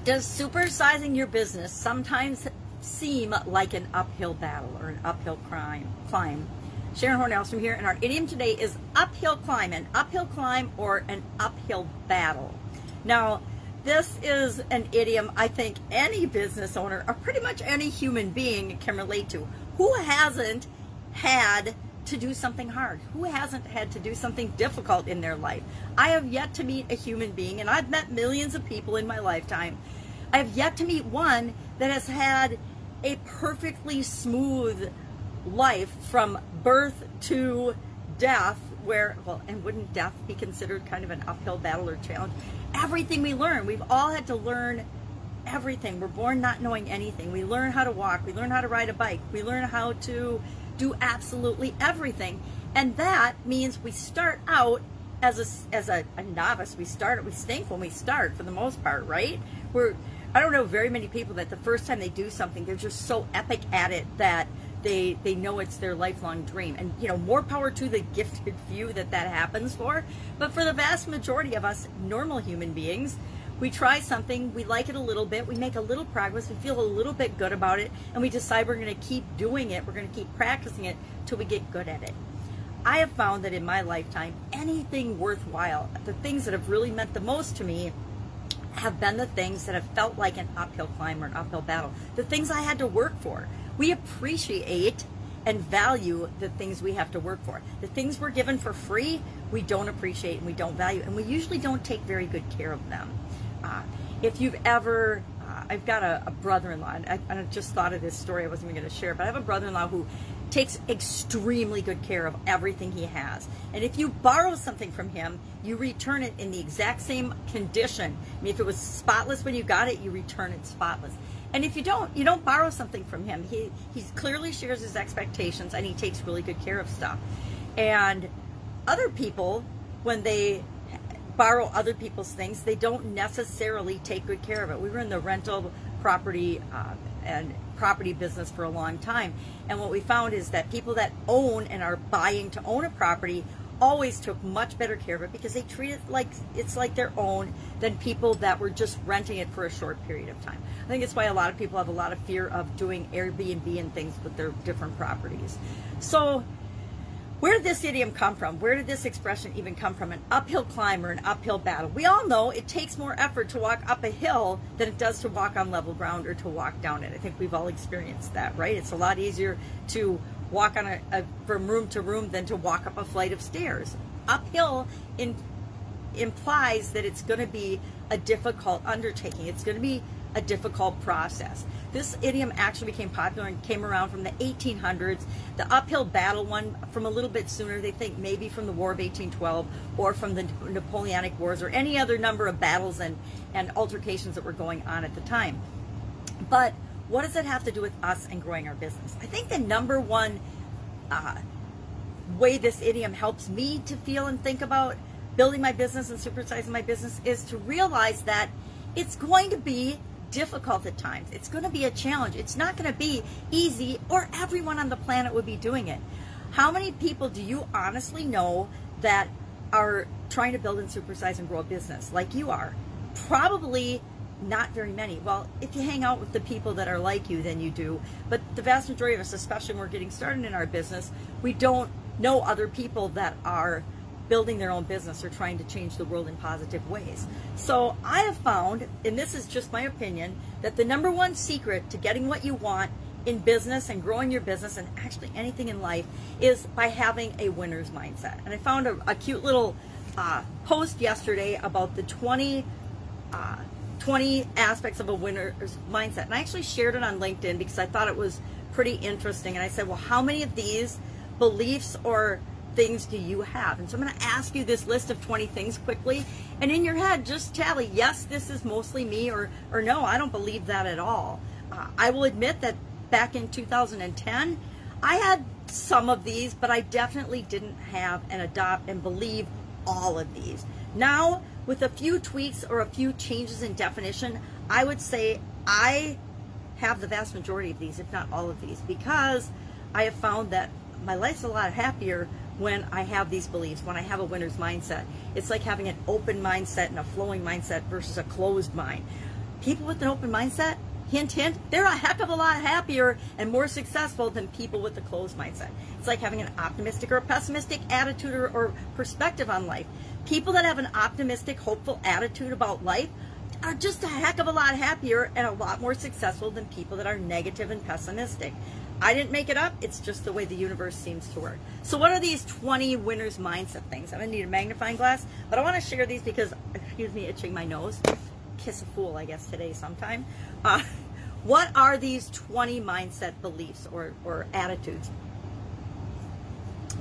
Does supersizing your business sometimes seem like an uphill battle or an uphill climb? Sharon Horne-Ellstrom here, and our idiom today is uphill climb, an uphill climb or an uphill battle. Now, this is an idiom I think any business owner or pretty much any human being can relate to. Who hasn't had to do something hard? Who hasn't had to do something difficult in their life? I have yet to meet a human being, and I've met millions of people in my lifetime. I have yet to meet one that has had a perfectly smooth life from birth to death, where, well, and wouldn't death be considered kind of an uphill battle or challenge? Everything we learn, we've all had to learn everything. We're born not knowing anything. We learn how to walk, we learn how to ride a bike, we learn how to do absolutely everything. And that means we start out as a novice. We stink when we start, for the most part, right? I don't know very many people that the first time they do something, they're just so epic at it that they know it's their lifelong dream. And, you know, more power to the gifted few that happens for. But for the vast majority of us normal human beings, we try something, we like it a little bit, we make a little progress, we feel a little bit good about it, and we decide we're going to keep doing it, we're going to keep practicing it till we get good at it. I have found that in my lifetime, anything worthwhile, the things that have really meant the most to me, have been the things that have felt like an uphill climb or an uphill battle. The things I had to work for. We appreciate and value the things we have to work for. The things we're given for free, we don't appreciate and we don't value, and we usually don't take very good care of them. If you've ever, I've got a brother-in-law, and I just thought of this story, I wasn't even going to share, but I have a brother-in-law who takes extremely good care of everything he has. And if you borrow something from him, you return it in the exact same condition. I mean, if it was spotless when you got it, you return it spotless. And if you don't borrow something from him. He clearly shares his expectations, and he takes really good care of stuff. And other people, when they borrow other people's things, they don't necessarily take good care of it. We were in the rental property and property business for a long time, and what we found is that people that own and are buying to own a property always took much better care of it because they treat it like it's like their own than people that were just renting it for a short period of time. I think it's why a lot of people have a lot of fear of doing Airbnb and things with their different properties. So where did this idiom come from? Where did this expression even come from? An uphill climb or an uphill battle? We all know it takes more effort to walk up a hill than it does to walk on level ground or to walk down it. I think we've all experienced that, right? It's a lot easier to walk on from room to room than to walk up a flight of stairs. Uphill implies that it's going to be a difficult undertaking. It's going to be a difficult process. This idiom actually became popular and came around from the 1800s. The uphill battle one from a little bit sooner. They think maybe from the War of 1812 or from the Napoleonic Wars or any other number of battles and altercations that were going on at the time. But what does it have to do with us and growing our business? I think the number one way this idiom helps me to feel and think about building my business and supersizing my business is to realize that it's going to be difficult at times. It's going to be a challenge. It's not going to be easy, or everyone on the planet would be doing it. How many people do you honestly know that are trying to build and supersize and grow a business like you are? Probably not very many. Well, if you hang out with the people that are like you, then you do. But the vast majority of us, especially when we're getting started in our business, we don't know other people that are building their own business or trying to change the world in positive ways. So I have found, and this is just my opinion, that the number one secret to getting what you want in business and growing your business and actually anything in life is by having a winner's mindset. And I found a cute little post yesterday about the 20 aspects of a winner's mindset. And I actually shared it on LinkedIn because I thought it was pretty interesting. And I said, well, how many of these beliefs or things do you have? And so I'm going to ask you this list of 20 things quickly, and in your head just tally, yes, this is mostly me, or no, I don't believe that at all. I will admit that back in 2010 I had some of these, but I definitely didn't have and adopt and believe all of these. Now, with a few tweaks or a few changes in definition, I would say I have the vast majority of these, if not all of these, because I have found that my life's a lot happier when I have these beliefs, when I have a winner's mindset. It's like having an open mindset and a flowing mindset versus a closed mind. People with an open mindset, hint, hint, they're a heck of a lot happier and more successful than people with a closed mindset. It's like having an optimistic or a pessimistic attitude or perspective on life. People that have an optimistic, hopeful attitude about life are just a heck of a lot happier and a lot more successful than people that are negative and pessimistic. I didn't make it up. It's just the way the universe seems to work. So what are these 20 winner's mindset things? I'm going to need a magnifying glass, but I want to share these because, excuse me, itching my nose. Kiss a fool, I guess, today sometime. What are these 20 mindset beliefs or attitudes?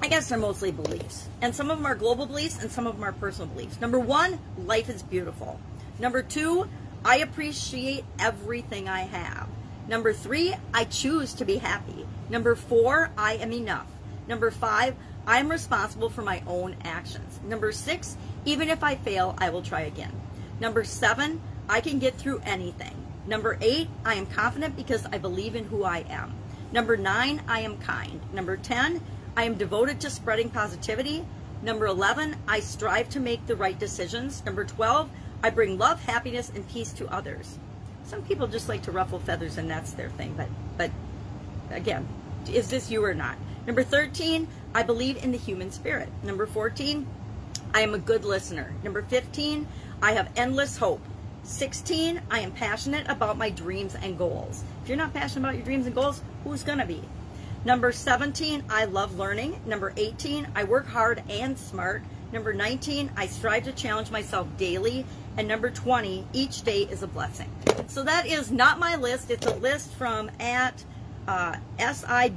I guess they're mostly beliefs. And some of them are global beliefs and some of them are personal beliefs. Number 1, life is beautiful. Number 2, I appreciate everything I have. Number 3, I choose to be happy. Number 4, I am enough. Number 5, I am responsible for my own actions. Number 6, even if I fail, I will try again. Number 7, I can get through anything. Number 8, I am confident because I believe in who I am. Number 9, I am kind. Number 10, I am devoted to spreading positivity. Number 11, I strive to make the right decisions. Number 12, I bring love, happiness, and peace to others. Some people just like to ruffle feathers and that's their thing, but again, is this you or not? Number 13, I believe in the human spirit. Number 14, I am a good listener. Number 15, I have endless hope. 16, I am passionate about my dreams and goals. If you're not passionate about your dreams and goals, who's gonna be? Number 17, I love learning. Number 18, I work hard and smart. Number 19, I strive to challenge myself daily. And number 20, each day is a blessing. So that is not my list. It's a list from at SIBELTEHAAR.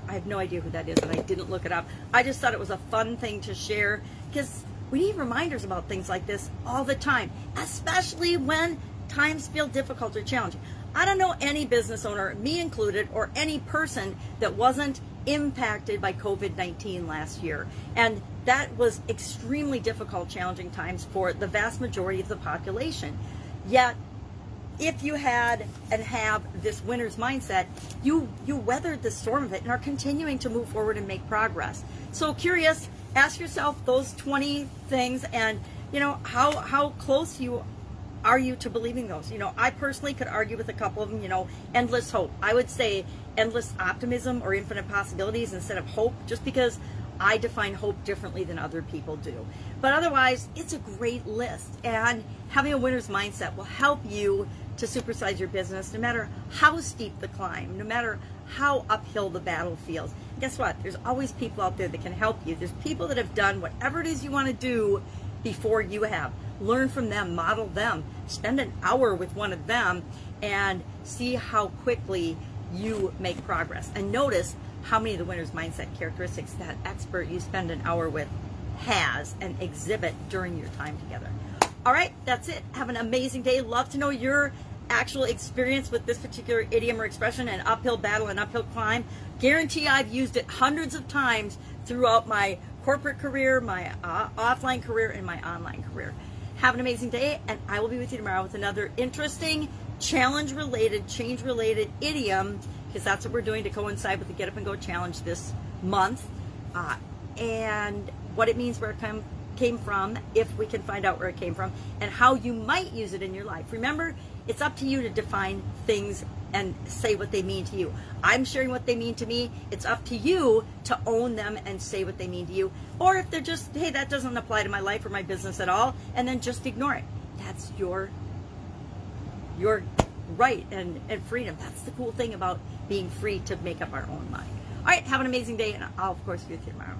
I have no idea who that is, and I didn't look it up. I just thought it was a fun thing to share because we need reminders about things like this all the time, especially when times feel difficult or challenging. I don't know any business owner, me included, or any person that wasn't impacted by COVID-19 last year. And that was extremely difficult, challenging times for the vast majority of the population. Yet, if you had and have this winner's mindset, you weathered the storm of it and are continuing to move forward and make progress. So curious, ask yourself those 20 things and, you know, how close are you to believing those? You know, I personally could argue with a couple of them, you know, endless hope. I would say endless optimism or infinite possibilities instead of hope, just because I define hope differently than other people do. But otherwise, it's a great list. And having a winner's mindset will help you to supersize your business, no matter how steep the climb, no matter how uphill the battle feels. And guess what? There's always people out there that can help you. There's people that have done whatever it is you want to do before you have. Learn from them, model them, spend an hour with one of them and see how quickly you make progress. And notice how many of the winner's mindset characteristics that expert you spend an hour with has and exhibit during your time together. All right, that's it. Have an amazing day. Love to know your actual experience with this particular idiom or expression, an uphill battle and uphill climb. Guarantee I've used it hundreds of times throughout my corporate career, my offline career, and my online career. Have an amazing day, and I will be with you tomorrow with another interesting challenge-related, change-related idiom, because that's what we're doing to coincide with the Get Up and Go Challenge this month, and what it means, where it came from, if we can find out where it came from, and how you might use it in your life. Remember, it's up to you to define things and say what they mean to you. I'm sharing what they mean to me. It's up to you to own them and say what they mean to you. Or if they're just, hey, that doesn't apply to my life or my business at all, and then just ignore it. That's your right and freedom. That's the cool thing about being free to make up our own mind. All right, have an amazing day, and I'll, of course, be with you tomorrow.